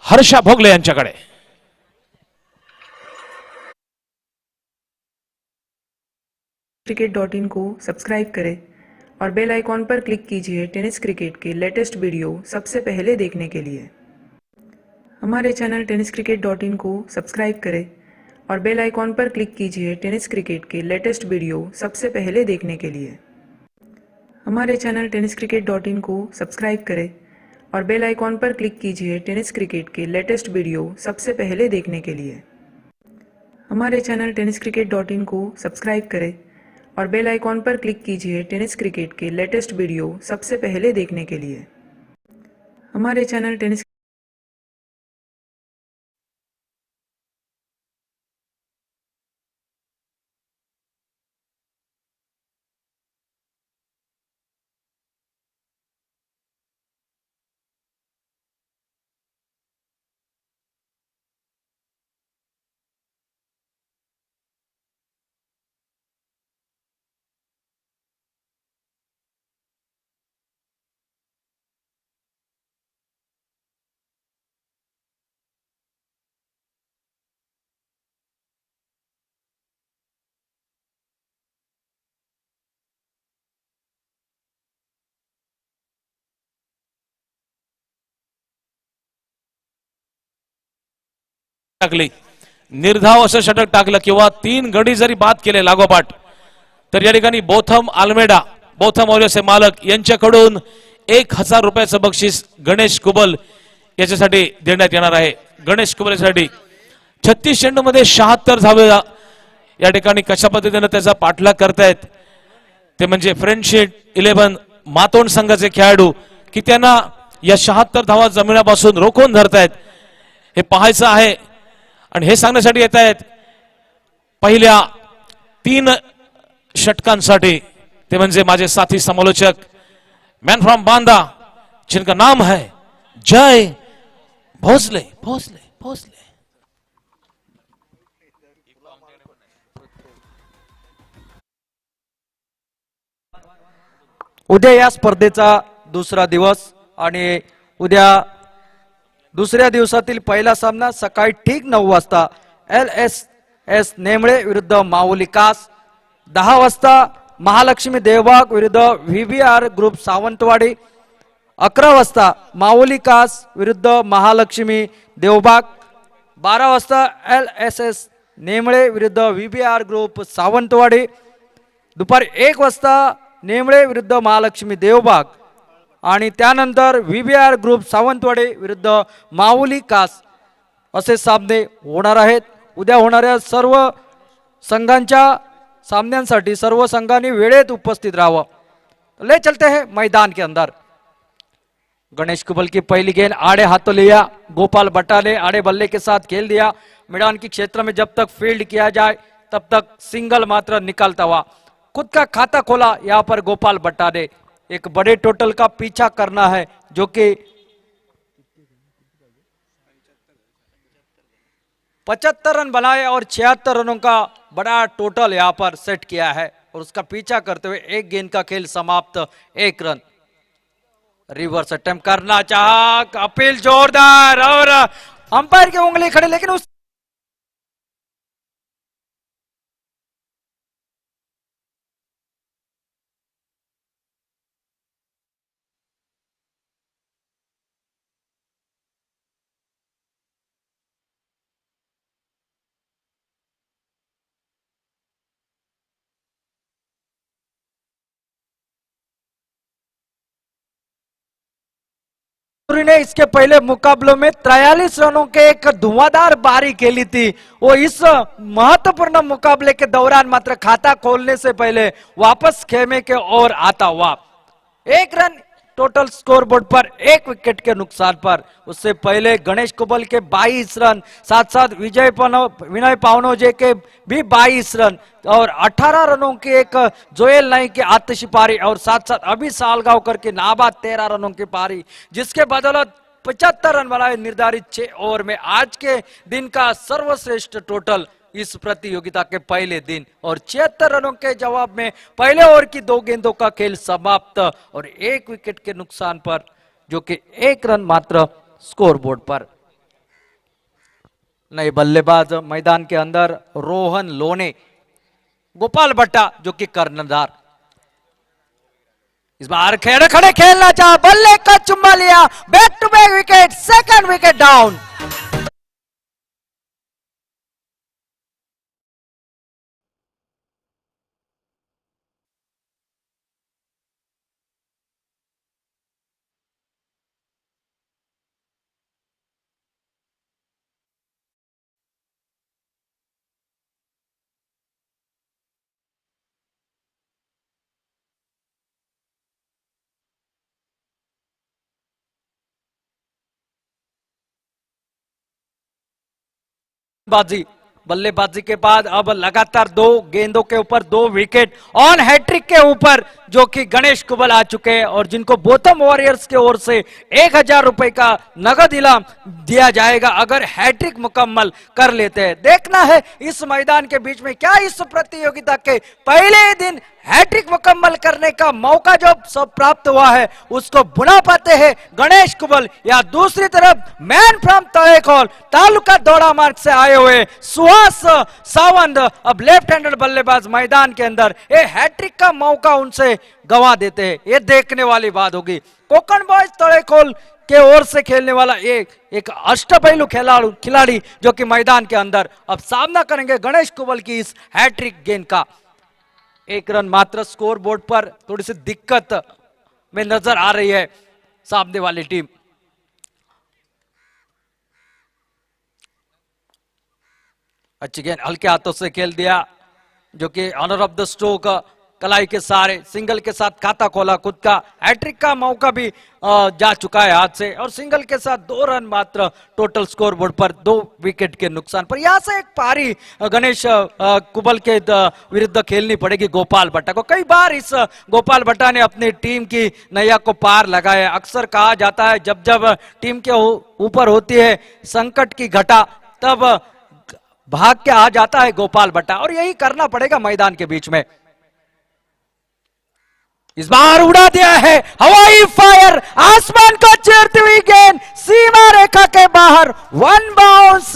हर्षा भोगले यांच्याकडे। cricket.in को subscribe करें और बेल आइकॉन पर क्लिक कीजिए टेनिस क्रिकेट के लेटेस्ट वीडियो सबसे पहले देखने के लिए। हमारे चैनल टेनिस cricket.in को सब्सक्राइब करें और बेल आइकॉन पर क्लिक कीजिए टेनिस क्रिकेट के लेटेस्ट वीडियो सबसे पहले देखने के लिए। हमारे चैनल टेनिस cricket.in को सब्सक्राइब करें और बेल आइकॉन पर क्लिक कीजिए टेनिस क्रिकेट के लेटेस्ट वीडियो सबसे पहले देखने के लिए। हमारे चैनल टेनिस cricket.in को सब्सक्राइब करें और बेल आइकॉन पर क्लिक कीजिए टेनिस क्रिकेट के लेटेस्ट वीडियो सबसे पहले देखने के लिए। हमारे चैनल टेनिस टाकली, निर्धाव असं षटक टाकलं किंवा 3 गडी जरी बाद केले लागोपाठ तर या ठिकाणी बोथम आल्मेडा बोथम ऑरियसचे मालक यांच्याकडून 1000 रुपयाचं बक्षीस गणेश कुबल याच्यासाठी देण्यात येणार आहे। गणेश कुबलसाठी 36 चेंडूमध्ये 76 धावे या ठिकाणी कशा पद्धतीने त्याचा पाठलाग करतायत ते म्हणजे फ्रेंडशिप 11 मातोंड संघाचे खेळाडू की त्यांना या 76 धावा जमिनीपासून रोखून धरतायत हे पाहायचं आहे आणि हे सांगण्यासाठी येत आहेत पहिल्या 3 षटकांसाठी ते म्हणजे माझे साथी समालोचक मैन फ्रॉम बांदा जिनका नाम है जय भोसले भोसले भोसले। उद्या या स्पर्धेचा दुसरा दिवस आणि उद्या दुसऱ्या दिवसातील पहिला सामना सकाळी ठीक 9 वाजता LSS नेमळे विरुद्ध माऊली कास, 10 वाजता महालक्ष्मी देवबाग विरुद्ध VBR ग्रुप सावंतवाडी, 11 वाजता माऊली कास विरुद्ध महालक्ष्मी देवबाग, 12 वाजता LSS नेमळे विरुद्ध VBR ग्रुप सावंतवाडी, दुपारी 1 वाजता नेमळे विरुद्ध महालक्ष्मी देवबाग आणि त्यानंतर VBR ग्रुप सावंतवाडी विरुद्ध माऊली कास असे सामने होणार आहेत। उद्या होणाऱ्या सर्व संघांच्या सामन्यांसाठी सर्व संघांनी वेळेत उपस्थित राहावं। ले चलते हैं मैदान के अंदर। गणेश कुबल की पहली गेंद आड़े हाथों लिया, गोपाल भट्टा ने आड़े बल्ले के साथ खेल दिया। मैदान के क्षेत्र में जब तक फील्ड किया जाए तब तक सिंगल मात्र निकलता हुआ खुद का खाता खोला। यहाँ पर गोपाल भट्टा ने एक बड़े टोटल का पीछा करना है जो कि 75 रन बनाए और 76 रनों का बड़ा टोटल यहाँ पर सेट किया है और उसका पीछा करते हुए 1 गेंद का खेल समाप्त, 1 रन। रिवर्स अटेम्प्ट करना चाहा, अपील जोरदार और अंपायर की उंगली खड़ी, लेकिन उस ने इसके पहले मुकाबलों में 43 रनों के एक धुआंधार पारी खेली थी। वो इस महत्वपूर्ण मुकाबले के दौरान मात्र खाता खोलने से पहले वापस खेमे के ओर आता हुआ 1 रन टोटल स्कोरबोर्ड पर 1 विकेट के नुकसान पर। उससे पहले गणेश कुबल के 22 रन, साथ साथ विनय पावनोजे के भी 22 रन और 18 रनों की एक जोएल नाइक की आतिशी पारी और साथ साथ अभी सालगांवकर के नाबाद 13 रनों की पारी, जिसके बदौलत 75 रन बनाए निर्धारित 6 ओवर में। आज के दिन का सर्वश्रेष्ठ टोटल इस प्रतियोगिता के पहले दिन और 76 रनों के जवाब में पहले ओवर की 2 गेंदों का खेल समाप्त और 1 विकेट के नुकसान पर, जो कि 1 रन मात्र स्कोरबोर्ड पर। नए बल्लेबाज मैदान के अंदर रोहन लोने, गोपाल भट्टा जो कि कर्णधार। इस बार खड़े खड़े खेलना चाहा, बल्ले का चुम्मा लिया, back to back wicket, second wicket down. बाजी बल्लेबाजी के बाद अब लगातार 2 गेंदों के ऊपर 2 विकेट ऑन हैट्रिक के ऊपर जो कि गणेश कुबल आ चुके हैं और जिनको बोथम वॉरियर्स की ओर से 1000 रुपए का नगद इनाम दिया जाएगा अगर हैट्रिक मुकम्मल कर लेते हैं। देखना है इस मैदान के बीच में क्या इस प्रतियोगिता के पहले ही दिन हैट्रिक मुकम्मल करने का मौका जो सब प्राप्त हुआ है उसको बुला पाते हैं गणेश कुबल, या दूसरी तरफ मैन फ्रॉम तळेकोल तालुका दौड़ा मार्ग से आए हुए सुहास सावंत अब लेफ्ट हैंडेड बल्लेबाज मैदान के अंदर ये हैट्रिक का मौका उनसे गंवा देते हैं। ये देखने वाली बात होगी। कोकण बॉयज तळेकोल के ओर से खेलने वाला एक अष्टपैलू खिलाड़ी जो कि मैदान के अंदर अब सामना करेंगे गणेश कुबल की इस हैट्रिक गेंद का। 1 रन मात्र स्कोर बोर्ड पर थोड़ी सी दिक्कत में नजर आ रही है सामने वाली टीम। अच्छी गेंद हल्के हाथों से खेल दिया जो कि ऑनर ऑफ द स्ट्रोक कलाई के सारे सिंगल के साथ खाता खोला खुद का। हैट्रिक का मौका भी जा चुका है हाथ से और सिंगल के साथ 2 रन मात्र टोटल स्कोर बोर्ड पर 2 विकेट के नुकसान पर। यहां से एक पारी गणेश कुबल के विरुद्ध खेलनी पड़ेगी गोपाल भट्टा को। कई बार इस गोपाल भट्टा ने अपनी टीम की नैया को पार लगाया। अक्सर कहा जाता है जब जब टीम के ऊपर होती है संकट की घटा तब भाग के आ जाता है गोपाल भट्टा और यही करना पड़ेगा मैदान के बीच में। इस बार उड़ा दिया है हवाई फायर, आसमान को चीरती हुई गेंद सीमा रेखा के बाहर, 1 बाउंस।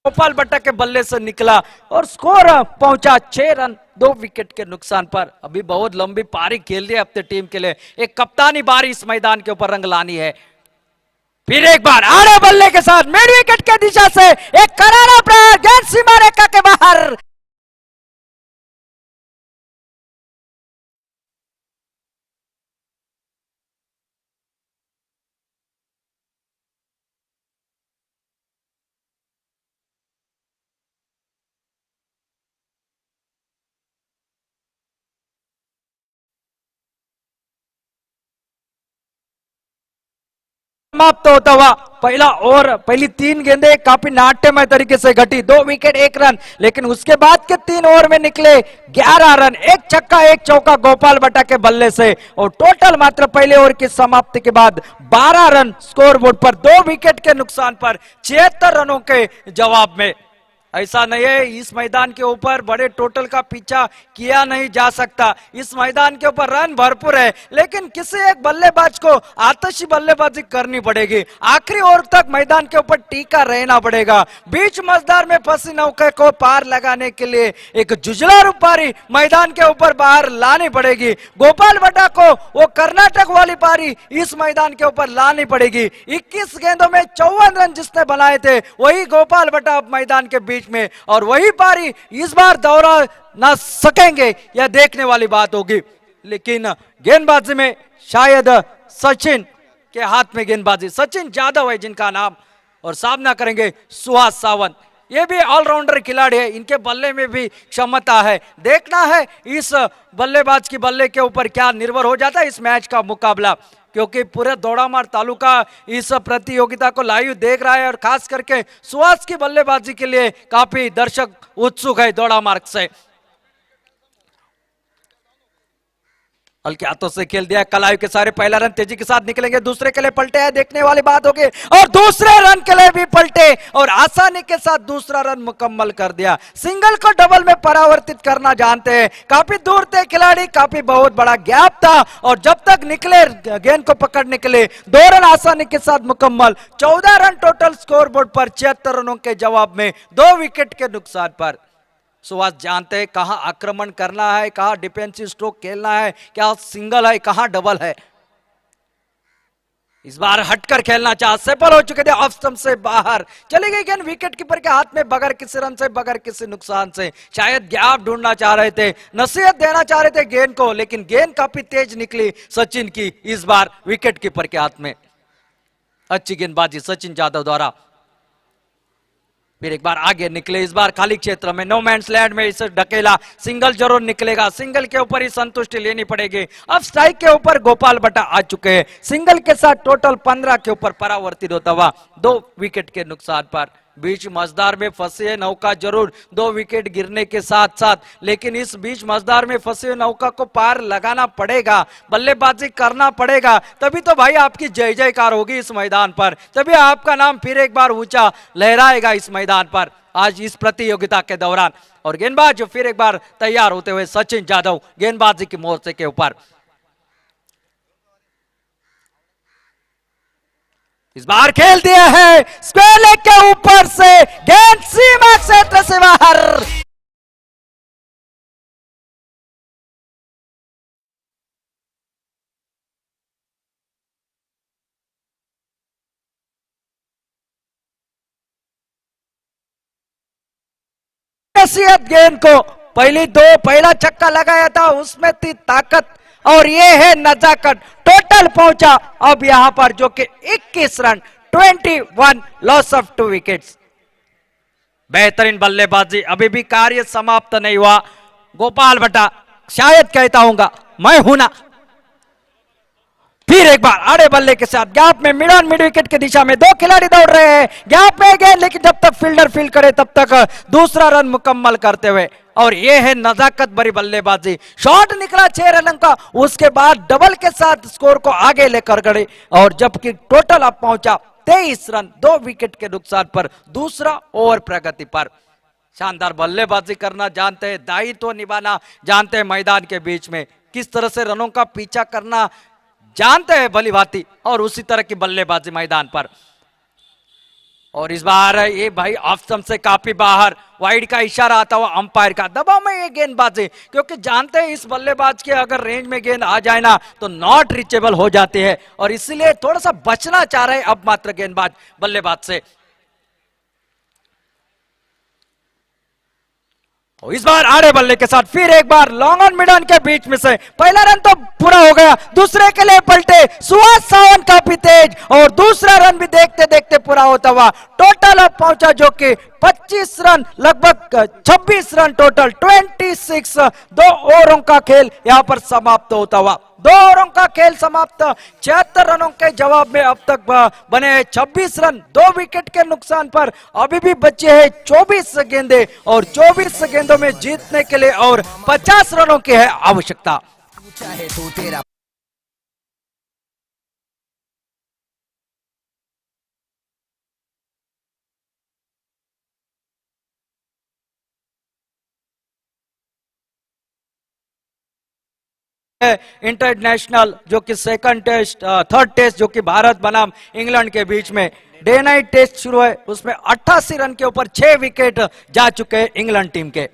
गोपाल भट्टा के बल्ले से निकला और स्कोर पहुंचा 6 रन 2 विकेट के नुकसान पर। अभी बहुत लंबी पारी खेल रही है अपनी टीम के लिए। एक कप्तानी बारी इस मैदान के ऊपर रंग लानी है। फिर एक बार आड़े बल्ले के साथ मिड विकेट के दिशा से एक करारा प्रहार, गेंद सीमा रेखा के बाहर। समाप्त होता हुआ पहला ओवर, पहली 3 गेंदें काफी नाट्यमय तरीके से घटी, 2 विकेट 1 रन, लेकिन उसके बाद के 3 ओवर में निकले 11 रन, 1 छक्का 1 चौका गोपाल भट्टा के बल्ले से और टोटल मात्र पहले ओवर की समाप्ति के बाद 12 रन स्कोर बोर्ड पर 2 विकेट के नुकसान पर 76 रनों के जवाब में। ऐसा नहीं है इस मैदान के ऊपर बड़े टोटल का पीछा किया नहीं जा सकता। इस मैदान के ऊपर रन भरपूर है लेकिन किसी एक बल्लेबाज को आतशी बल्लेबाजी करनी पड़ेगी। आखिरी ओवर तक मैदान के ऊपर टीका रहना पड़ेगा। बीच मजदार में फंसी नौके को पार लगाने के लिए एक जुझलारू पारी मैदान के ऊपर बाहर लानी पड़ेगी। गोपाल भट्टा को वो कर्नाटक वाली पारी इस मैदान के ऊपर लानी पड़ेगी। 21 गेंदों में 54 रन जिसने बनाए थे वही गोपाल भट्टा मैदान के बीच में, और वही पारी इस बार दौड़ा ना सकेंगे, यह देखने वाली बात होगी। लेकिन गेंदबाजी में शायद सचिन के हाथ में गेंदबाजी, सचिन जादव है जिनका नाम, और सामना करेंगे सुहास सावंत। ये भी ऑलराउंडर खिलाड़ी है, इनके बल्ले में भी क्षमता है। देखना है इस बल्लेबाज की बल्ले के ऊपर क्या निर्भर हो जाता है इस मैच का मुकाबला, क्योंकि पूरे दोड़ामार तालुका इस प्रतियोगिता को लाइव देख रहा है और खास करके सुहास की बल्लेबाजी के लिए काफी दर्शक उत्सुक है दोड़ामार्ग से। हल्के हाथों से खेल दिया कलायु के सारे, पहला रन तेजी के साथ निकलेंगे, दूसरे के लिए पलटे हैं, देखने वाली बात होगी, और दूसरे रन के लिए भी पलटे और आसानी के साथ दूसरा रन मुकम्मल कर दिया। सिंगल को डबल में परावर्तित करना जानते हैं, काफी दूर थे खिलाड़ी, काफी बहुत बड़ा गैप था और जब तक निकले गेंद को पकड़ने के लिए 2 रन आसानी के साथ मुकम्मल। 14 रन टोटल स्कोर बोर्ड पर, 76 रनों के जवाब में 2 विकेट के नुकसान पर। सुहास जानते हैं कहां आक्रमण करना है, कहां डिफेंसिव स्ट्रोक खेलना है, क्या सिंगल है, कहां डबल है। इस बार हटकर खेलना चाह, सफल हो चुके थे, ऑफ स्टंप से बाहर चली गई गेंद विकेट कीपर के हाथ में, बगैर किसी रन से, बगैर किसी नुकसान से। शायद गैप ढूंढना चाह रहे थे, नसीहत देना चाह रहे थे गेंद को, लेकिन गेंद काफी तेज निकली सचिन की, इस बार विकेट कीपर के हाथ में। अच्छी गेंदबाजी सचिन यादव द्वारा। फिर एक बार आगे निकले, इस बार खाली क्षेत्र में, नो मैंस लैंड में इसे ढकेला, सिंगल जरूर निकलेगा, सिंगल के ऊपर ही संतुष्टि लेनी पड़ेगी। अब स्ट्राइक के ऊपर गोपाल भट्टा आ चुके हैं, सिंगल के साथ टोटल 15 के ऊपर परावर्तित होता हुआ 2 विकेट के नुकसान पर। बीच मझदार में फंसे है नौका जरूर, 2 विकेट गिरने के साथ साथ, लेकिन इस बीच मझदार में फंसे नौका को पार लगाना पड़ेगा, बल्लेबाजी करना पड़ेगा, तभी तो भाई आपकी जय जयकार होगी इस मैदान पर, तभी आपका नाम फिर एक बार ऊंचा लहराएगा इस मैदान पर आज इस प्रतियोगिता के दौरान। और गेंदबाज फिर एक बार तैयार होते हुए सचिन यादव गेंदबाजी की मोर्चे के ऊपर। इस बार खेल दिया है स्क्वायर लेग के ऊपर से, गेंद सीमा क्षेत्र से बाहर। नसीहत गेंद को, पहला छक्का लगाया था उसमें थी ताकत और ये है नजाकत, टोटल पहुंचा अब यहां पर जो कि 21 रन, 21 लॉस ऑफ 2 विकेट्स। बेहतरीन बल्लेबाजी, अभी भी कार्य समाप्त नहीं हुआ। गोपाल भट्टा शायद कहता हूंगा मैं हूं ना। फिर एक बार आड़े बल्ले के साथ गैप में मिड विकेट की दिशा में 2 खिलाड़ी दौड़ रहे हैं, गैप में गए लेकिन जब तक फील्डर फील्ड करे तब तक दूसरा रन मुकम्मल करते हुए, और यह है नजाकत भरी बल्लेबाजी। शॉट निकला 6 रन का, उसके बाद डबल के साथ स्कोर को आगे लेकर गए और जबकि टोटल अब पहुंचा 23 रन 2 विकेट के नुकसान पर, दूसरा ओवर प्रगति पर। शानदार बल्लेबाजी करना जानते हैं, दायित्व निभाना जानते हैं, मैदान के बीच में किस तरह से रनों का पीछा करना जानते हैं भली भांति, और उसी तरह की बल्लेबाजी मैदान पर। और इस बार ये भाई ऑफ स्टंप से काफी बाहर, वाइड का इशारा आता हुआ अंपायर का, दबाव में ये गेंदबाजी, क्योंकि जानते हैं इस बल्लेबाज के अगर रेंज में गेंद आ जाए ना तो नॉट रीचेबल हो जाती है, और इसीलिए थोड़ा सा बचना चाह रहे हैं अब मात्र गेंदबाज बल्लेबाज से। और इस बार आड़े बल्ले के साथ फिर एक बार लॉन्ग ऑन मिड ऑन के बीच में से पहला रन तो पूरा हो गया, दूसरे के लिए पलटे सुहास सावंत काफी तेज और दूसरा रन भी देखते देखते पूरा होता हुआ टोटल अब पहुंचा जो कि 25 रन, लगभग 26 रन टोटल, 26। 2 ओवरों का खेल यहां पर समाप्त होता हुआ, 2 ओवरों का खेल समाप्त। 76 रनों के जवाब में अब तक बने हैं 26 रन 2 विकेट के नुकसान पर। अभी भी बचे हैं 24 गेंदे और 24 गेंदों में जीतने के लिए और 50 रनों की है आवश्यकता। चाहे तू तेरा इंटरनेशनल जो कि सेकंड टेस्ट, थर्ड टेस्ट जो कि भारत बनाम इंग्लैंड के बीच में डे नाइट टेस्ट शुरू है, उसमें 88 रन के ऊपर 6 विकेट जा चुके हैं इंग्लैंड टीम के।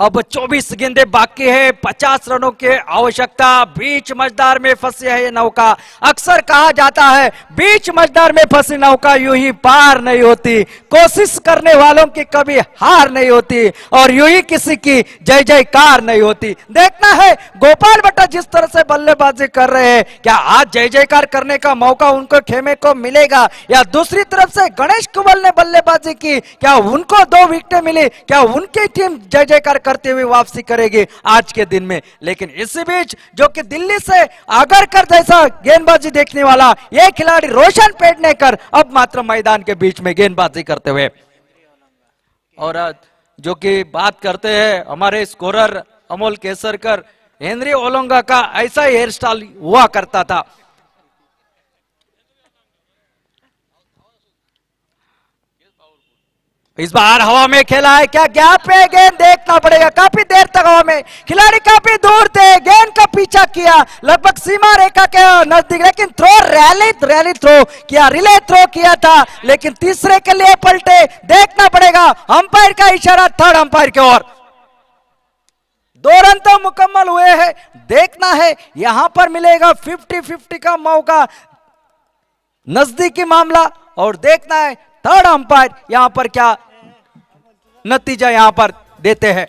अब 24 गेंदे बाकी है, 50 रनों की आवश्यकता। बीच मझदार में फंसी है ये नौका। अक्सर कहा जाता है बीच मझदार में फंसी नौका यूं ही पार नहीं होती, कोशिश करने वालों की कभी हार नहीं होती और यूं ही किसी की जय जयकार नहीं होती। देखना है गोपाल भट्ट जिस तरह से बल्लेबाजी कर रहे हैं, क्या आज जय जयकार करने का मौका उनको खेमे को मिलेगा, या दूसरी तरफ से गणेश कुंवल ने बल्लेबाजी की, क्या उनको 2 विकेटें मिली, क्या उनकी टीम जय जयकार करते हुए वापसी करेगी आज के दिन में। लेकिन इसी बीच जो कि दिल्ली से आगरकर जैसा गेंदबाजी देखने वाला यह खिलाड़ी रोशन पेडनेकर अब मात्र मैदान के बीच में गेंदबाजी करते हुए, और जो कि बात करते हैं हमारे scorer Amol Kesarkar, Henry Olonga का ऐसा ही हेयर स्टाइल हुआ करता था। इस बार हवा में खेला है, क्या गैप है, गेंद देखना पड़ेगा। काफी देर तक हवा में, खिलाड़ी काफी दूर थे, गेंद का पीछा किया लगभग सीमा रेखा के नजदीक, लेकिन थ्रो रैली थ्रो किया, रिले थ्रो किया था, लेकिन तीसरे के लिए पलटे। देखना पड़ेगा, अंपायर का इशारा थर्ड अंपायर की ओर। 2 रन तो मुकम्मल हुए हैं, देखना है यहां पर मिलेगा 50-50 का मौका, नजदीकी मामला, और देखना है थर्ड अंपायर यहां पर क्या नतीजा यहां पर देते हैं।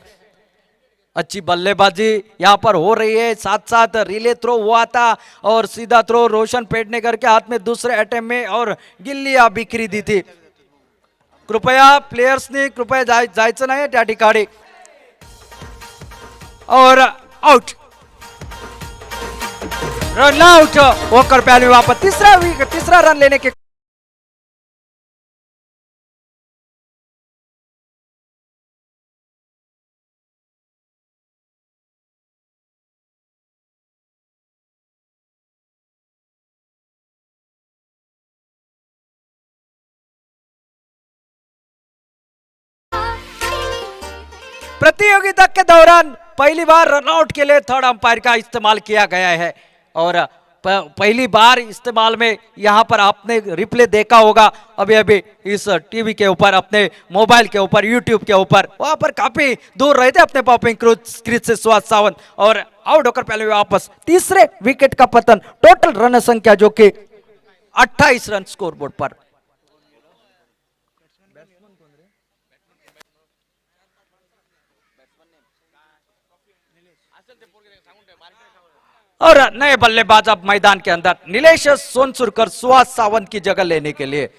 अच्छी बल्लेबाजी यहां पर हो रही है, साथ साथ रिले थ्रो हुआ था और सीधा थ्रो रोशन पेडनेकर के हाथ में दूसरे अटेम्प्ट में, और गिल्लियां बिखरी दी थी। कृपया प्लेयर्सनी कृपया जायचं नाही त्या ठिकाणी, और आउट, रन आउट होकर पहले वापस तीसरा रन लेने के प्रतियोगिता के दौरान पहली बार रनआउट के लिए थर्ड अंपायर का इस्तेमाल किया गया है, और पहली बार इस्तेमाल में यहां पर आपने रिप्ले देखा होगा अभी इस टीवी के ऊपर, अपने मोबाइल के ऊपर, यूट्यूब के ऊपर, वहां पर काफी दूर रहे थे अपने पॉपिंग क्रीज से सुहास सावंत, और आउट होकर पहले वापस तीसरे विकेट का पतन। टोटल रन संख्या जो कि 28 रन स्कोर बोर्ड पर। और नए बल्लेबाज अब मैदान के अंदर, नीलेश सोनसुरकर सुहास सावंत की जगह लेने के लिए।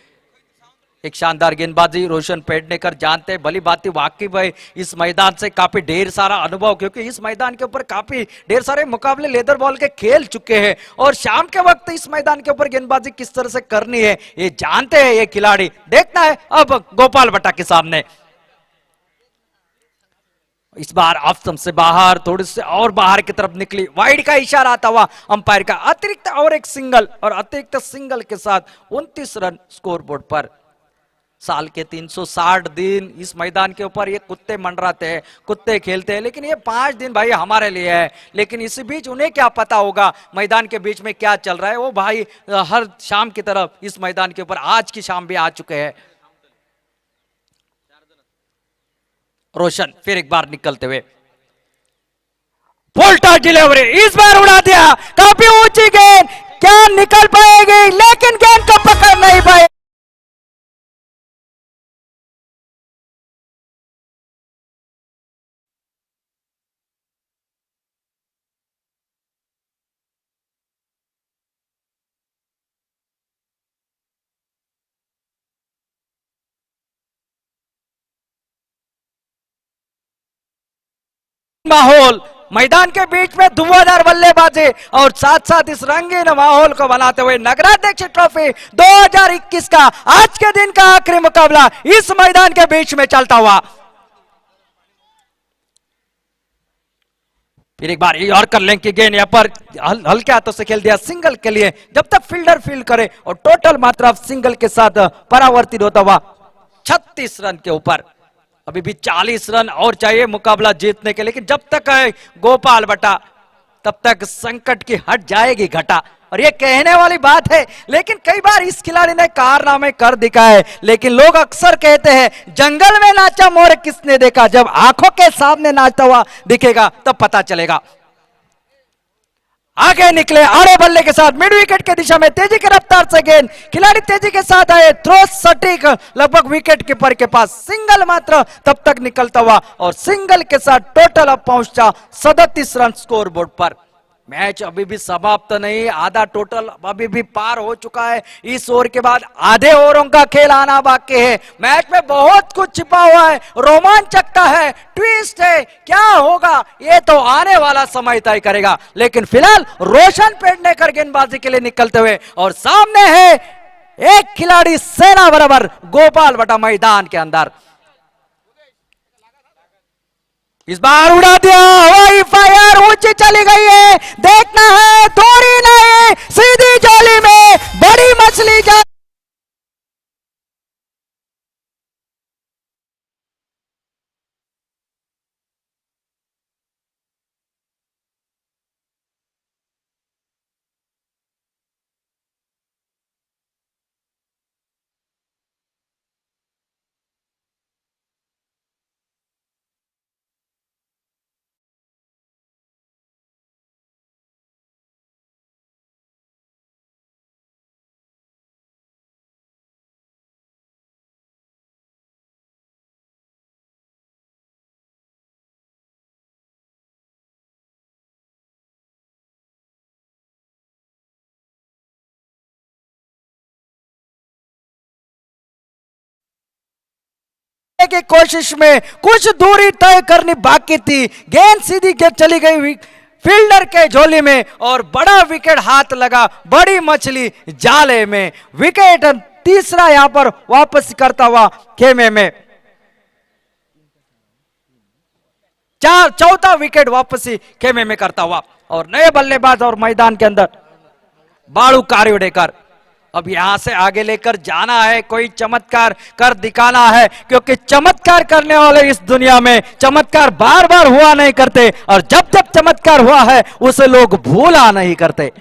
एक शानदार गेंदबाजी रोशन पेडनेकर जानते भली बाती, वाकई भाई इस मैदान से काफी ढेर सारा अनुभव, क्योंकि इस मैदान के ऊपर काफी ढेर सारे मुकाबले लेदर बॉल के खेल चुके हैं, और शाम के वक्त इस मैदान के ऊपर गेंदबाजी किस तरह से करनी है ये जानते हैं ये खिलाड़ी। देखना है अब गोपाल भट्ट के सामने, इस बार ऑफ से बाहर, थोड़ी से और बाहर की तरफ निकली, वाइड का इशारा आता हुआ अंपायर का। अतिरिक्त और एक सिंगल, और अतिरिक्त सिंगल के साथ 29 रन स्कोर बोर्ड पर। साल के 360 दिन इस मैदान के ऊपर ये कुत्ते मंडराते हैं, कुत्ते खेलते हैं, लेकिन ये 5 दिन भाई हमारे लिए है। लेकिन इसी बीच उन्हें क्या पता होगा मैदान के बीच में क्या चल रहा है। वो भाई हर शाम की तरफ इस मैदान के ऊपर आज की शाम भी आ चुके हैं। रोशन फिर एक बार निकलते हुए, पोल्टा डिलीवरी, इस बार उड़ा दिया, काफी ऊंची गेंद, क्या निकल पाएगी, लेकिन गेंद को पकड़ नहीं पाए। माहौल मैदान के बीच में धुआंधार बल्लेबाजी, और साथ साथ इस रंगीन माहौल को बनाते हुए नगराध्यक्ष ट्रॉफी 2021 का आज के दिन का आखिरी मुकाबला इस मैदान के बीच में चलता हुआ। फिर एक बार और कर लें कि गेंद यहाँ पर हल्के हाथों से खेल दिया सिंगल के लिए, जब तक फील्डर फील्ड करे, और टोटल मात्रा सिंगल के साथ परावर्तित होता हुआ 36 रन के ऊपर। अभी भी 40 रन और चाहिए मुकाबला जीतने के, लेकिन जब तक है गोपाल भट्ट तब तक संकट की हट जाएगी घटा। और ये कहने वाली बात है, लेकिन कई बार इस खिलाड़ी ने कारनामे कर दिखाए। लेकिन लोग अक्सर कहते हैं जंगल में नाचा मोर किसने देखा, जब आंखों के सामने नाचता हुआ दिखेगा तब पता चलेगा। आगे निकले आड़े बल्ले के साथ मिड विकेट के दिशा में तेजी की रफ्तार से गेंद, खिलाड़ी तेजी के साथ आए, थ्रो सटीक लगभग विकेट कीपर के पास, सिंगल मात्र तब तक निकलता हुआ और सिंगल के साथ टोटल अब पहुंचा 37 रन स्कोर बोर्ड पर। मैच अभी भी समाप्त नहीं, आधा टोटल अभी भी पार हो चुका है। इस ओवर के बाद आधे ओवरों का खेल आना बाकी है। मैच में बहुत कुछ छिपा हुआ है, रोमांचकता है, ट्विस्ट है, क्या होगा ये तो आने वाला समय तय करेगा। लेकिन फिलहाल रोशन पेडनेकर गेंदबाजी के लिए निकलते हुए और सामने है एक खिलाड़ी सेना बराबर गोपाल बटा मैदान के अंदर। इस बार उड़ा दिया हवाई फायर, ऊंची चली गई है, देखना है थोड़ी नहीं सीधी जाली में बड़ी मछली जा की कोशिश में कुछ दूरी तय करनी बाकी थी, गेंद सीधी के चली गई फील्डर के झोली में और बड़ा विकेट हाथ लगा, बड़ी मछली जाले में। विकेट तीसरा यहां पर वापस करता हुआ खेमे में, चौथा विकेट वापसी खेमे में करता हुआ और नए बल्लेबाज और मैदान के अंदर बाळू कारिवडेकर। अब यहां से आगे लेकर जाना है, कोई चमत्कार कर दिखाना है, क्योंकि चमत्कार करने वाले इस दुनिया में चमत्कार बार बार हुआ नहीं करते और जब जब चमत्कार हुआ है उसे लोग भूला नहीं करते।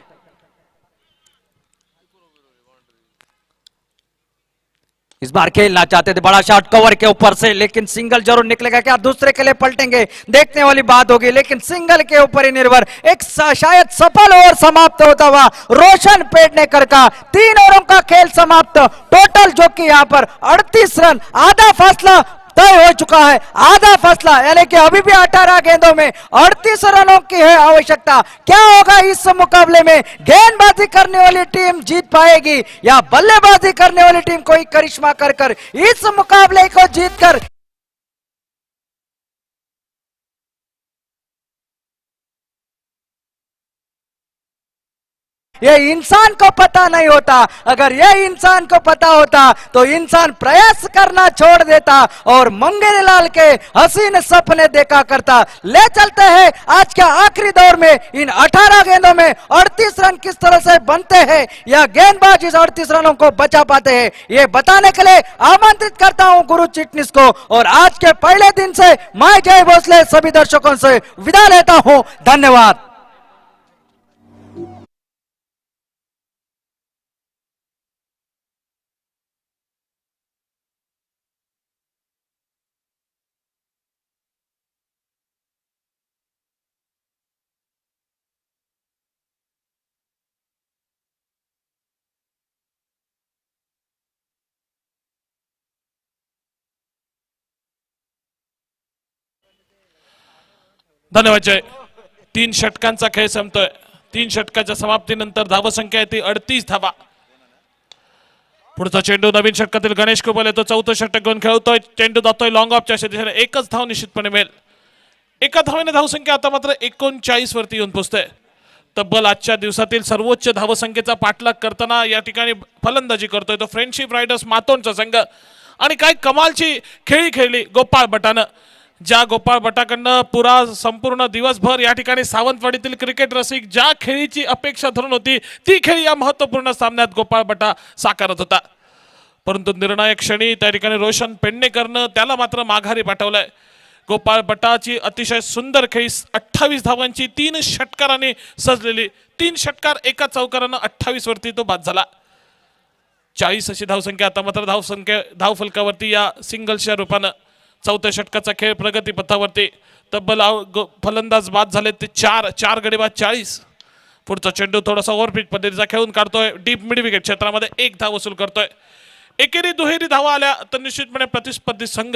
इस बार खेलना चाहते थे बड़ा शॉट कवर के ऊपर से, लेकिन सिंगल जरूर निकलेगा, क्या दूसरे के लिए पलटेंगे देखने वाली बात होगी। लेकिन सिंगल के ऊपर ही निर्भर एक शायद सफल ओवर समाप्त होता हुआ रोशन पेडनेकर का 3 ओवरों का खेल समाप्त। टोटल जो कि यहां पर 38 रन, आधा फासला तय हो चुका है, आधा फासला यानी कि अभी भी 18 गेंदों में 38 रनों की है आवश्यकता। क्या होगा इस मुकाबले में, गेंदबाजी करने वाली टीम जीत पाएगी या बल्लेबाजी करने वाली टीम कोई करिश्मा कर कर इस मुकाबले को जीतकर ये इंसान को पता नहीं होता। अगर ये इंसान को पता होता तो इंसान प्रयास करना छोड़ देता और मंगेरीलाल के हसीन सपने देखा करता। ले चलते हैं आज के आखिरी दौर में, इन 18 गेंदों में 38 रन किस तरह से बनते हैं या गेंदबाज इस 38 रनों को बचा पाते हैं, ये बताने के लिए आमंत्रित करता हूं गुरु चिटनिस को। और आज के पहले दिन से मैं जय भोसले सभी दर्शकों से विदा लेता हूं। धन्यवाद। धन्यवाद जय। 3 षटकांचा खेळ संपतोय। 3 षटकाच्या समाप्तीनंतर धावसंख्या आहे ती 38 धावा। पुढचा चेंडू नवीन षटकातील गणेश कुबल येतो, 4थं षटक घेऊन खेळतोय, चेंडू जातोय लॉंग ऑफच्या दिशेने, एकच धाव निश्चितपणे मिळेल। एका धावेने धावसंख्या आता मात्र 39 वरती येऊन पोहोचते। तब्बल आजच्या दिवसातील सर्वोच्च धावसंख्येचा पाठलाग करताना या ठिकाणी फलंदाजी करतोय तो फ्रेंडशिप रायडर्स मातोंडचा संघ। आणि काय कमालची खेळी खेळली गोपाळ भटानं, ज्या गोपाळ भटाकडनं पुरा संपूर्ण दिवसभर या ठिकाणी सावंतवाडीतील क्रिकेट रसिक ज्या खेळीची अपेक्षा धरून होती ती खेळी या महत्त्वपूर्ण सामन्यात गोपाळ भटा साकारत होता। परंतु निर्णायक क्षणी त्या ठिकाणी रोशन पेडनेकरनं त्याला मात्र माघारी पाठवलंय। गोपाळ बटाची अतिशय सुंदर खेळी 28 धावांची 3 षटकाराने सजलेली 3 षटकार एका चौकारानं 28 वरती तो बाद झाला. 40 अशी धावसंख्या. आता मात्र धावफलकावरती या सिंगल्सच्या रूपानं चौथ्या षटकाचा खेळ प्रगती पथावरती. तब्बल फलंदाज बाद झाले ते 4 गडी बाद 40. पुढचा चेंडू थोडासा ओव्हरपिच पद्धतीचा खेळून काढतोय डीप मिड विकेट क्षेत्रामध्ये 1 धाव वसूल करतोय. एकेरी दुहेरी धावा आल्या तर निश्चितपणे प्रतिस्पर्धी संघ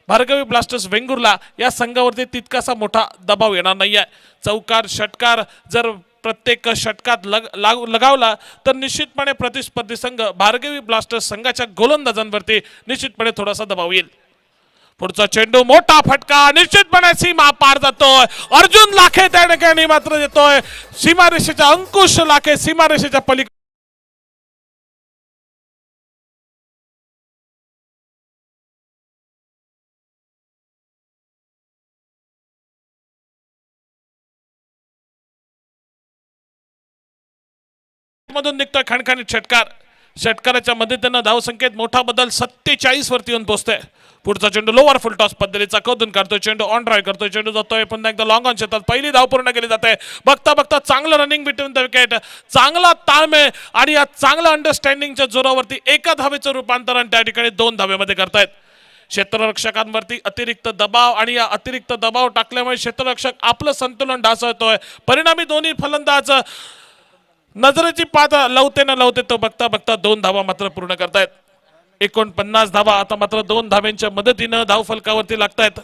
भार्गवी ब्लास्टर्स वेंगुर्ला या संघावरती तितकासा मोठा दबाव येणार नाहीये. चौकार षटकार जर प्रत्येक षटकात लगावला तर निश्चितपणे प्रतिस्पर्धी संघ भार्गवी ब्लास्टर्स संघाच्या गोलंदाजांवरती निश्चितपणे थोडासा दबाव येईल. पुढचा चेंडू मोठा फटका निश्चितपणे सीमा पार जातोय. अर्जुन लाखे त्या ठिकाणी मात्र येतोय सीमारेषेच्या. अंकुश लाखे सीमारेषेच्या पलीकडे मधून निघतोय खणखणीत षटकार. षटकाराच्या मदतीनं धावसंख्येत मोठा बदल 47 वरती येऊन पोहोचतोय. पुढचा चेंडू लोअर फुल टॉस पद्धतीचा खोदून काढतोय. चेंडू ऑन ड्राईव्ह करतोय. चेंडू जातोय पुन्हा एकदा लॉंग ऑन क्षेत्रात. पहिली धाव पूर्ण केली जाते. बघता बघता चांगलं रनिंग बिटवीन द विकेट, चांगला ताळमेळ आणि या चांगल्या अंडरस्टँडिंगच्या जोरावरती एका धावेचं रूपांतरण त्या ठिकाणी 2 धावेमध्ये करतायत. क्षेत्ररक्षकांवरती अतिरिक्त दबाव आणि या अतिरिक्त दबाव टाकल्यामुळे क्षेत्ररक्षक आपलं संतुलन ढासळतोय. परिणामी दोन्ही फलंदाज नजरेची पात लावते न लावते तो बघता बघता 2 धावा मात्र पूर्ण करतायत. 49 धावा आता मात्र 2 धाव्यांच्या मदतीनं धावफलकावरती लागतायत.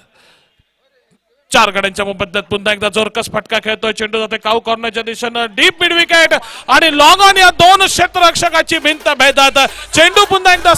4 गड्यांच्या मोबदल्यात पुन्हा एकदा जोरकस फटका खेळतोय. चेंडू जाते काऊ कॉर्नरच्या दिशेनं डीप मिड विकेट आणि लॉंग ऑन या 2 क्षेत्ररक्षकाची भिंत भेदत चेंडू पुन्हा एकदा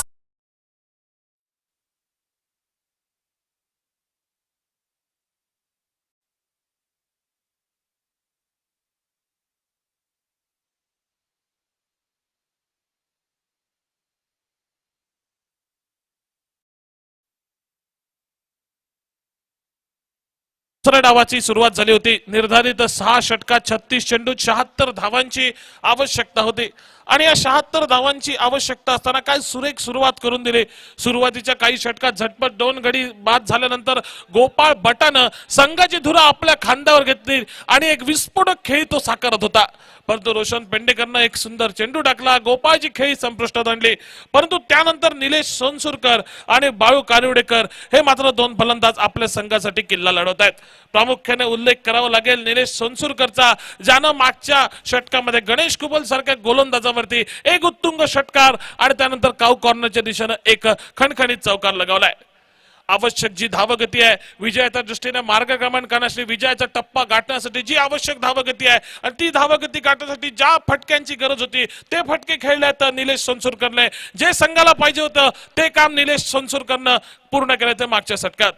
दुसऱ्या डावाची सुरुवात झाली होती. निर्धारित 6 षटकात 36 चेंडू 76 धावांची आवश्यकता होती आणि या 76 धावांची आवश्यकता असताना काय सुरेख सुरुवात करून दिली. सुरुवातीच्या काही षटकात झटपट 2 गडी बाद झाल्यानंतर गोपाळ बटानं संघाची धुरा आपल्या खांद्यावर घेतली आणि एक विस्फोटक खेळी तो साकारत होता. परंतु रोशन पेंडेकरनं एक सुंदर चेंडू टाकला. गोपाळची खेळी संपुष्टात आणली. परंतु त्यानंतर निलेश सोनसुरकर आणि बाळू कानिवडेकर हे मात्र 2 फलंदाज आपल्या संघासाठी किल्ला लढवत आहेत. प्रामुख्याने उल्लेख करावा लागेल निलेश सोनसुरकरचा, ज्यानं मागच्या षटकामध्ये गणेश कुबल सारख्या गोलंदाजावरती एक उत्तुंग षटकार आणि त्यानंतर काऊ कॉर्नरच्या दिशेनं एक खणखणीत चौकार लगावलाय. आवश्यक जी धावगती आहे विजयाच्या दृष्टीने मार्गक्रमण करण्यासाठी, विजयाचा टप्पा गाठण्यासाठी जी आवश्यक धावगती आहे आणि ती धावगती गाठण्यासाठी ज्या फटक्यांची गरज होती ते फटके खेळले तर निलेश सोनसुरकरने जे संघाला पाहिजे होतं ते काम निलेश सोनसुरकरनं पूर्ण केलं ते मागच्या षटकात.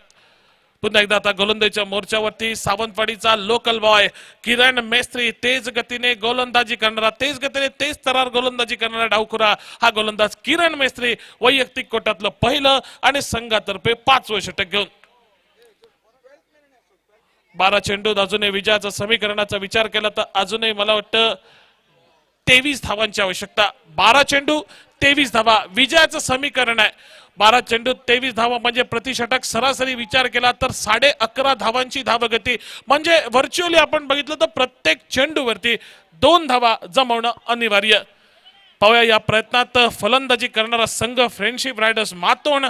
पुन्हा एकदा आता गोलंदाजीच्या मोर्चावरती सावंतवाडीचा लोकल बॉय किरण मेस्त्री तेज गतीने गोलंदाजी करणारा, तेज गतीने तेज तरार गोलंदाजी करणारा डावखुरा हा गोलंदाज किरण मेस्त्री वैयक्तिक कोट्यातलं पहिलं आणि संघातर्फे 5वं षटक घेऊन 12 चेंडूत अजूनही विजयाच्या समीकरणाचा विचार केला तर अजूनही मला वाटतं 23 धावांची आवश्यकता. 12 चेंडू 23 धावा विजयाचं समीकरण आहे. 12 चेंडूत 23 धावा म्हणजे प्रतिषटक सरासरी विचार केला तर 11.5 धावांची धावगती म्हणजे व्हर्च्युअली आपण बघितलं तर प्रत्येक चेंडूवरती 2 धावा जमवणं अनिवार्य. पाहूया या प्रयत्नात फलंदाजी करणारा संघ फ्रेंडशिप रायडर्स मातोंड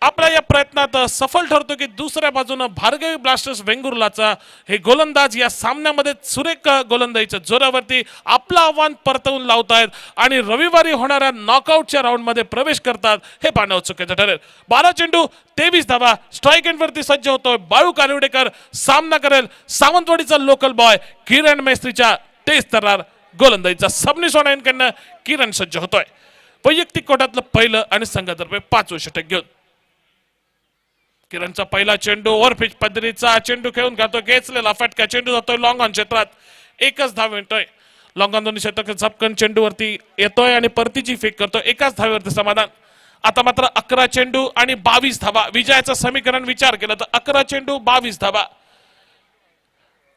आपल्या या प्रयत्नात सफल ठरतो की दुसऱ्या बाजूने भार्गवी ब्लास्टर्स वेंगुर्लाचा हे गोलंदाज या सामन्यामध्ये सुरेख गोलंदाजीच्या जोरावरती आपलं आव्हान परतवून लावतायत आणि रविवारी होणाऱ्या नॉकआउटच्या राऊंडमध्ये प्रवेश करतात हे पाहणं उत्सुकीचं ठरेल. 12 चेंडू 23 धावा स्ट्राईक एंडवरती सज्ज होतोय बाळू कानिवडेकर. सामना करेल सावंतवाडीचा लोकल बॉय किरण मेस्त्रीच्या तेज तरार गोलंदाजीचा. सबनीस ऑन कडनं किरण सज्ज होतोय वैयक्तिक कोट्यातलं पहिलं आणि संघातर्फे 5वं षटक घेऊन. किरणचा पहिला चेंडू ओव्हरपिच पद्धतीचा चेंडू खेळून घालतो. घेचलेला फटका चेंडू जातोय लॉंग ऑन क्षेत्रात. 1च धाव मिळतोय. लॉंग ऑन दोन्ही क्षेत्रात झपकन चेंडूवरती येतोय आणि परतीची फेक करतोय. 1च धावेवरती समाधान. आता मात्र 11 चेंडू आणि 22 धावा विजयाचं समीकरण विचार केलं तर 11 चेंडू 22 धावा.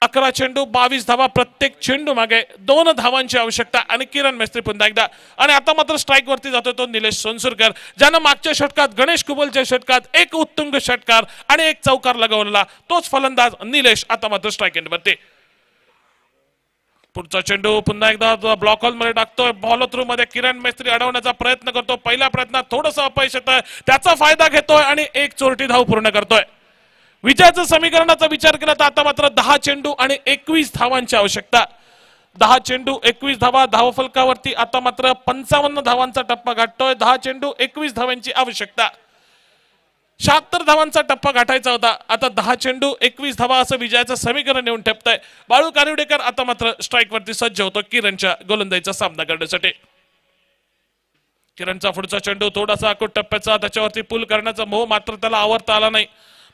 11 चेंडू 22 धावा, प्रत्येक चेंडू मागे 2 धावांची आवश्यकता आणि किरण मेस्त्री पुन्हा एकदा. आणि आता मात्र स्ट्राईक वरती जातोय तो निलेश सोनसुरकर, ज्यानं मागच्या षटकात गणेश कुबलच्या षटकात एक उत्तुंग षटकार आणि एक चौकार लगावला. तोच फलंदाज निलेश आता मात्र स्ट्राईक एंड वरती. पुढचा चेंडू पुन्हा एकदा ब्लॉक होल मध्ये टाकतोय. बॉल थ्रू मध्ये किरण मेस्त्री अडवण्याचा प्रयत्न करतो. पहिल्या प्रयत्नात थोडंसं अपयश येतोय, त्याचा फायदा घेतोय आणि एक चोरटी धाव पूर्ण करतोय. विजयाचं समीकरणाचा विचार केला तर आता मात्र 10 चेंडू आणि 21 धावांची आवश्यकता. 10 चेंडू 21 धावा, धावफलकावरती आता मात्र 55 धावांचा टप्पा गाठतोय. 10 चेंडू 21 धावांची आवश्यकता. 76 धावांचा टप्पा गाठायचा होता, आता 10 चेंडू 21 धावा असं विजयाचं समीकरण येऊन ठेपतंय. बाळू कानिवडेकर आता मात्र स्ट्राईक वरती सज्ज होतो किरणच्या गोलंदाजीचा सामना करण्यासाठी. किरणचा पुढचा चेंडू थोडासा आकुट टप्प्याचा, त्याच्यावरती पुल करण्याचा मोह मात्र त्याला आवरता आला नाही.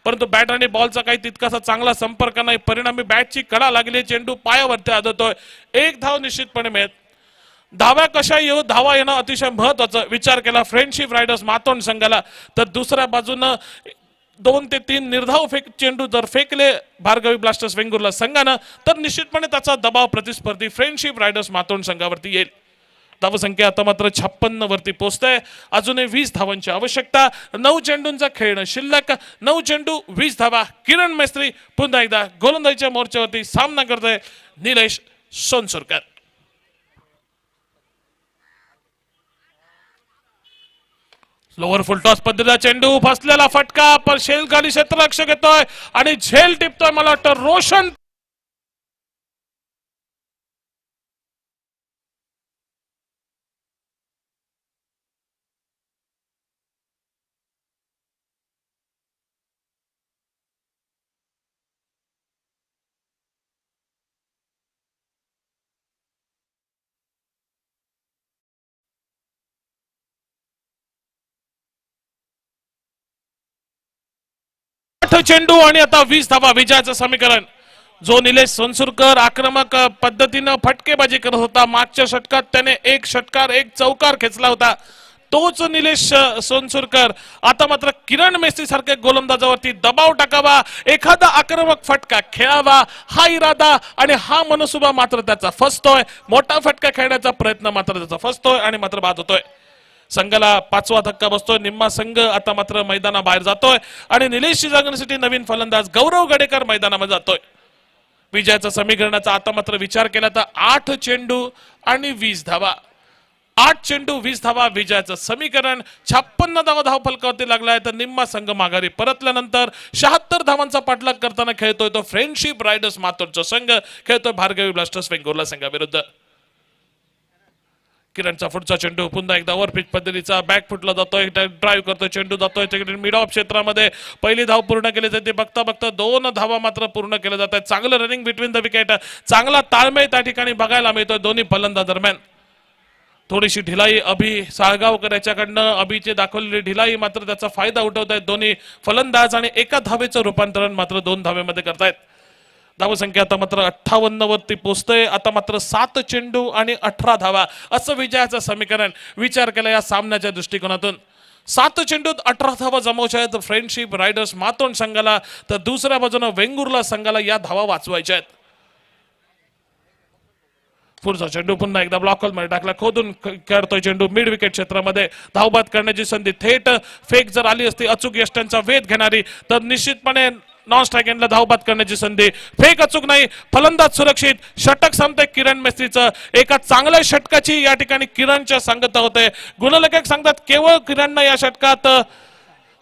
परंतु बॅट आणि बॉलचा काही तितकासा चांगला संपर्क नाही, परिणामी बॅटची कडा लागली, चेंडू पायावरती आदळतोय. एक धाव निश्चितपणे मिळत. धाव्या कशा येऊ, धावा येणं अतिशय महत्वाचं विचार केला फ्रेंडशिप रायडर्स मातोंड संघाला. तर दुसऱ्या बाजूनं 2 ते 3 निर्धाव चेंडू जर फेकले भार्गवी ब्लास्टर्स वेंगुर्ला संघानं तर निश्चितपणे त्याचा दबाव प्रतिस्पर्धी फ्रेंडशिप रायडर्स मातोंड संघावरती येईल. धावसंख्या आता मात्र 56 वरती पोहोचते. अजूनही 20 धावांची आवश्यकता. 9 चेंडूंचा खेळणं शिल्लक. 9 चेंडू 20 धावा. किरण मेस्त्री पुन्हा एकदा गोलंदाजीच्या मोर्चावरती सामना करतोय निलेश सोनसुरकर. लोअर फुलटॉस पद्धतीचा चेंडू, फसलेला फटका, पण शेल खाली क्षेत्ररक्षक येतोय आणि झेल टिपतोय. मला वाटतं रोशन चेंडू आणि आता 20 धावा विजयाचं समीकरण. जो निलेश सोनसुरकर आक्रमक पद्धतीनं फटकेबाजी करत होता, मागच्या षटकात त्याने एक षटकार एक चौकार खेचला होता, तोच निलेश सोनसुरकर आता मात्र किरण मेस्त्री सारख्या गोलंदाजावरती दबाव टाकावा, एखादा आक्रमक फटका खेळावा हा इरादा आणि हा मनसुबा मात्र त्याचा फसतोय. मोठा फटका खेळण्याचा प्रयत्न मात्र त्याचा फसतोय आणि मात्र बाद होतोय. संघाला 5वा धक्का बसतोय. निम्मा संघ आता मात्र मैदानाबाहेर जातोय आणि निलेशची जागण्यासाठी नवीन फलंदाज गौरव गडेकर मैदानामध्ये जातोय. विजयाच्या समीकरणाचा आता मात्र विचार केला तर 8 चेंडू आणि 20 धावा. 8 चेंडू 20 धावा विजयाचं समीकरण. 56 धावा धावफलकावरती लागलाय तर निम्मा संघ माघारी परतल्यानंतर 76 धावांचा पाठलाग करताना खेळतोय तो फ्रेंडशिप रायडर्स मातोडचा संघ, खेळतोय भार्गवी ब्लास्टर्स वेंगुर्ला संघाविरुद्ध. किरणचा पुढचा चेंडू पुन्हा एकदा ओव्हरपिच पद्धतीचा बॅक फुटला जातोय, ड्राईव्ह करतोय, चेंडू जातोय तिकडे मिड ऑफ क्षेत्रामध्ये. पहिली धाव पूर्ण केली जाते, बघता बघता 2 धावा मात्र पूर्ण केल्या जात आहेत. चांगलं रनिंग बिटवीन द विकेट, चांगला ताळमेळ त्या ठिकाणी बघायला मिळतोय दोन्ही फलंदाज दरम्यान. थोडीशी ढिलाई अभि साळगावकर याच्याकडनं, अभिचे दाखवलेली ढिलाई मात्र त्याचा फायदा उठवत आहेत दोन्ही फलंदाज आणि एका धावेचं रूपांतरण मात्र 2 धावेमध्ये करतायत. धावसंख्या आता मात्र 58 वरती पोहोचतोय. आता मात्र 7 चेंडू आणि 18 धावा असं विजयाचं समीकरण विचार केला या सामन्याच्या दृष्टिकोनातून. 7 चेंडूत 18 धावा जमवायच्या आहेत फ्रेंडशिप रायडर्स मातोंड संघाला, तर दुसऱ्या बाजूने वेंगुर्ला संघाला या धावा वाचवायच्या आहेत. पुढचा चेंडू पुन्हा एकदा ब्लॉक होल मध्ये टाकला, खोदून खेळतोय चेंडू मिड विकेट क्षेत्रामध्ये. धावबाद करण्याची संधी, थेट फेक जर आली असती अचूक यष्ट्यांचा वेध घेणारी तर निश्चितपणे नॉन स्ट्राईक एंडला धावबाद करण्याची संधी. फेक अचूक नाही, फलंदाज सुरक्षित. षटक सांगतोय किरण मेस्त्रीचं. एका चांगल्या षटकाची या ठिकाणी किरणच्या सांगता होते. गुणलेखक सांगतात केवळ किरणनं या षटकात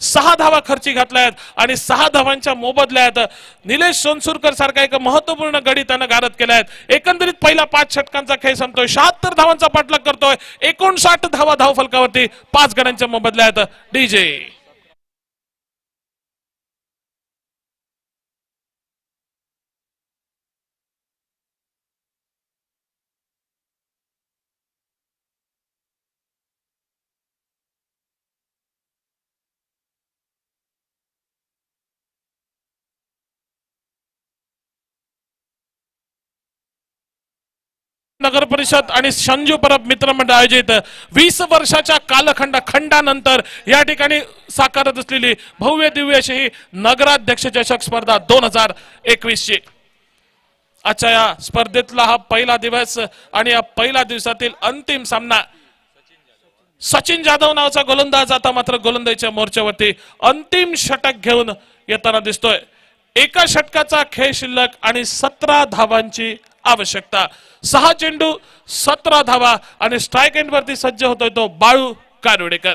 6 धावा खर्ची घातल्यात आणि 6 धावांच्या मोबदल्यात निलेश सोनसुरकर सारखा एक महत्वपूर्ण गडी त्यानं गारद केलाय. एकंदरीत पहिला 5 षटकांचा खेळ संपतोय. 76 धावांचा पाठलाग करतोय. 59 धावा धावफलकावरती 5 गड्यांच्या मोबदल्यात. डीजे नगर परिषद आणि संजू परब मित्रमंडळ आयोजित 20 वर्षाच्या खंडानंतर या ठिकाणी साकारत असलेली भव्य दिव्य अशी नगराध्यक्ष चषक स्पर्धा 2021 ची आजच्या या स्पर्धेतला हा पहिला दिवस आणि या पहिल्या दिवसातील अंतिम सामना. सचिन जाधव नावाचा गोलंदाज आता मात्र गोलंदाजीच्या मोर्चावरती अंतिम षटक घेऊन येताना दिसतोय. एका षटकाचा खेळ शिल्लक आणि 17 धावांची आवश्यकता. 6 चेंडू 17 धावा आणि स्ट्राईक एंड वरती सज्ज होतोय तो बाळू कारोडेकर.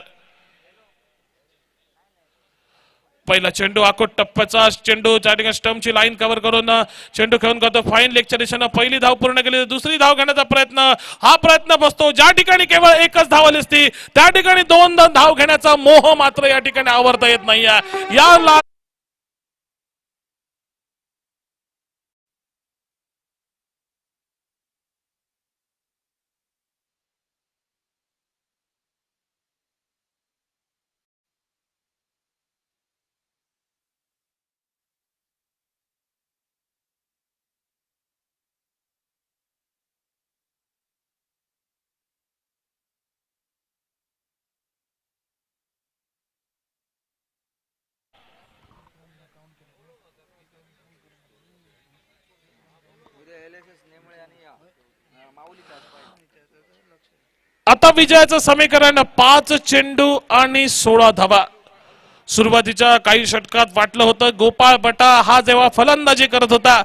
पहिला चेंडू आकोट टप्प्याचा चेंडू त्या ठिकाणी स्टंपची लाईन कव्हर करून चेंडू खेळून करतो फाईन लेगच्या दिशेनं. पहिली धाव पूर्ण केली, दुसरी धाव घेण्याचा प्रयत्न, हा प्रयत्न बसतो. ज्या ठिकाणी केवळ एकच धाव आली असती त्या ठिकाणी 2 धाव घेण्याचा मोह मात्र या ठिकाणी आवरता येत नाही. या आता विजयाचं समीकरण 5 चेंडू आणि 16 धावा. सुरुवातीच्या काही षटकात वाटलं होतं गोपाळ बटा हा जेव्हा फलंदाजी करत होता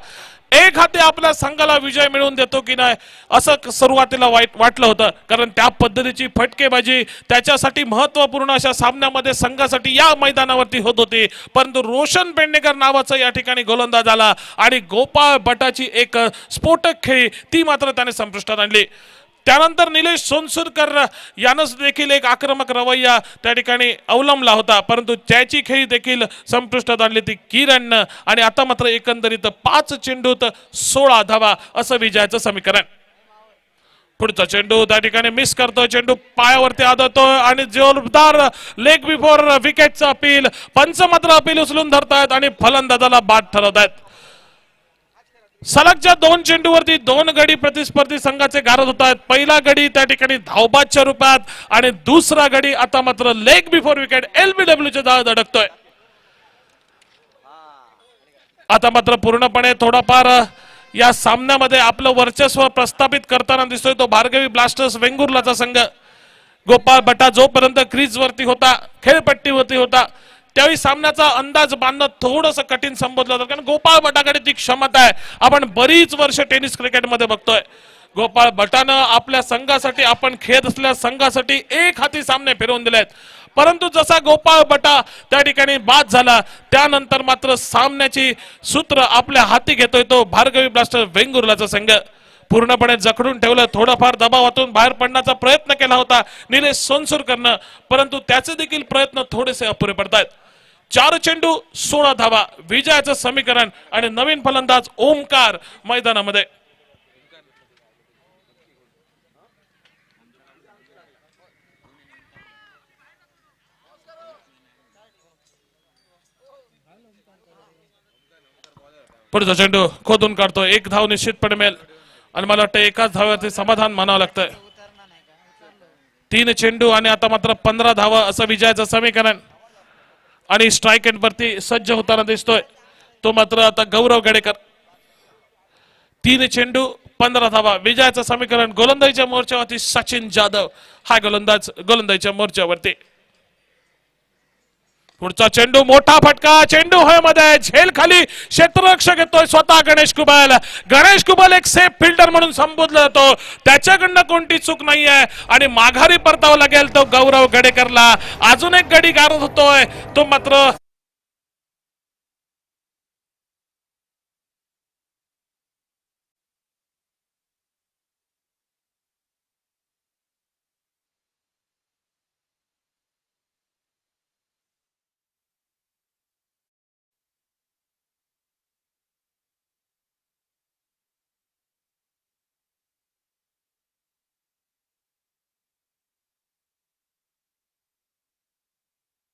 एक हाती आपल्या संघाला विजय मिळवून देतो की नाही असं सुरुवातीला वाटलं होतं, कारण त्या पद्धतीची फटकेबाजी त्याच्यासाठी महत्वपूर्ण अशा सामन्यामध्ये संघासाठी या मैदानावरती होत होती. परंतु रोशन पेडणेकर नावाचा या ठिकाणी गोलंदाज आला आणि गोपाळ बटाची एक स्फोटक खेळी ती मात्र त्याने संपुष्टात आणली. त्यानंतर निलेश सोनसुरकर यानं देखील एक आक्रमक रवैया त्या ठिकाणी अवलंबला होता, परंतु त्याची खेळी देखील संपुष्टात आणली ती किरणनं. आणि आता मात्र एकंदरीत 5 चेंडूत 16 धावा असं विजयाचं समीकरण. पुढचा चेंडू त्या ठिकाणी मिस करतोय, चेंडू पायावरती आदळतोय आणि जोरदार लेग बिफोर विकेटचं अपील. पंच मात्र अपील उचलून धरतायत आणि फलंदाजाला बाद ठरवतायत. सलगच्या 2 चेंडूवरती 2 गडी प्रतिस्पर्धी संघाचे गारद होत आहेत. पहिला गडी त्या ठिकाणी धावबादच्या रूपात आणि दुसरा गडी आता मात्र लेग बिफोर विकेट LBWच्या जाळ्यात अडकतोय. आता मात्र पूर्णपणे थोडाफार या सामन्यामध्ये आपलं वर्चस्व प्रस्थापित करताना दिसतोय तो भार्गवी ब्लास्टर्स वेंगुर्लाचा संघ. गोपाळ बटा जोपर्यंत क्रीज वरती होता, खेळपट्टीवरती होता, त्यावेळी सामन्याचा अंदाज बांधणं थोडंसं कठीण संबोधलं होतं, कारण गोपाळ बटाकडे ती क्षमता आहे. आपण बरीच वर्ष टेनिस क्रिकेटमध्ये बघतोय गोपाळ बटानं आपल्या संघासाठी, आपण खेळत असलेल्या संघासाठी एक हाती सामने फिरवून दिलेत. परंतु जसा गोपाळ बटा त्या ठिकाणी बाद झाला त्यानंतर मात्र सामन्याची सूत्र आपल्या हाती घेतोय तो भार्गवी ब्लास्टर वेंगुर्लाचा संघ. पूर्णपणे जखडून ठेवलं, थोडाफार दबावातून बाहेर पडण्याचा प्रयत्न केला होता निलेश सोनसुरकरनं, परंतु त्याचे देखील प्रयत्न थोडेसे अपुरे पडतायत. 4 चेंडू 16 धावा विजयाचं समीकरण आणि नवीन फलंदाज ओमकार मैदानामध्ये. पुढचा चेंडू खोदून काढतो, 1 धाव निश्चितपणे मिळेल आणि मला वाटतं एकाच धाव्याचे समाधान मानावं लागतंय. 3 चेंडू आणि आता मात्र 15 धावा असं विजयाचं समीकरण. आणि स्ट्राईक एंड वरती सज्ज होताना दिसतोय तो मात्र आता गौरव गडेकर. 3 चेंडू 15 धावा विजयाचं समीकरण. गोलंदाजीच्या मोर्चावरती सचिन जाधव हा गोलंदाज गोलंदाजीच्या मोर्चावरती. पुढचा चेंडू मोठा फटका, चेंडू हवेमध्ये, झेल खाली, क्षेत्ररक्षक येतोय स्वतः गणेश कुबल. गणेश कुबल एक सेफ फिल्डर म्हणून संबोधला जातो, त्याच्याकडनं कोणती चूक नाहीये आणि माघारी परतावं लागेल तो गौरव गडेकरला. अजून एक गडी गारद होतोय तो मात्र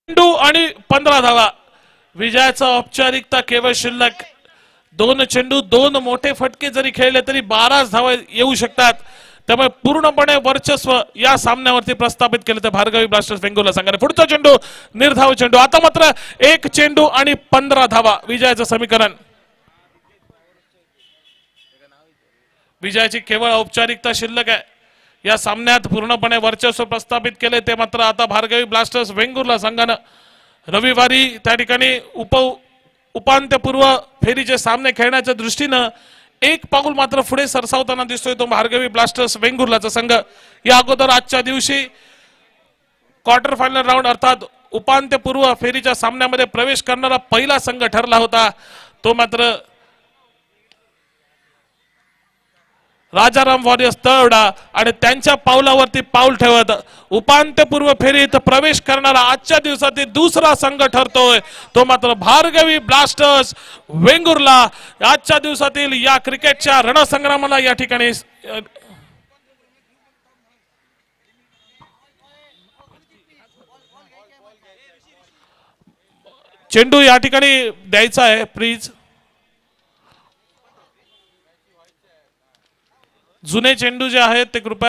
चेंडू आणि 15 धावा विजयाचा औपचारिकता केवळ शिल्लक. 2 चेंडू 2 मोठे फटके जरी खेळले तरी 12 धावा येऊ शकतात. त्यामुळे पूर्णपणे वर्चस्व या सामन्यावरती प्रस्थापित केले तर भार्गवी ब्लास्टर्स वेंगुर्ला संघाने. पुढचा चेंडू निर्धाव चेंडू. आता मात्र 1 चेंडू आणि 15 धावा विजयाचं समीकरण. विजयाची केवळ औपचारिकता शिल्लक आहे. या सामन्यात पूर्णपणे वर्चस्व प्रस्थापित केले ते मात्र आता भार्गवी ब्लास्टर्स वेंगुर्ला संघानं रविवारी त्या ठिकाणी उपांत्यपूर्व फेरीचे सामने खेळण्याच्या दृष्टीनं एक पाऊल मात्र पुढे सरसावताना दिसतोय तो भार्गवी ब्लास्टर्स वेंगुर्लाचा संघ. या अगोदर आजच्या दिवशी क्वार्टर फायनल राऊंड अर्थात उपांत्यपूर्व फेरीच्या सामन्यामध्ये प्रवेश करणारा पहिला संघ ठरला होता तो मात्र राजाराम वॉरियर्स तळवडा आणि त्यांच्या पावलावरती पाऊल ठेवत उपांत्यपूर्व फेरीत प्रवेश करणारा आजच्या दिवसातील दुसरा संघ ठरतोय तो मात्र भार्गवी ब्लास्टर्स वेंगुर्ला. आजच्या दिवसातील या क्रिकेटच्या रणसंग्रामाला या ठिकाणी चेंडू या ठिकाणी द्यायचा आहे प्लीज. जुने चेंडू जे आहेत ते कृपया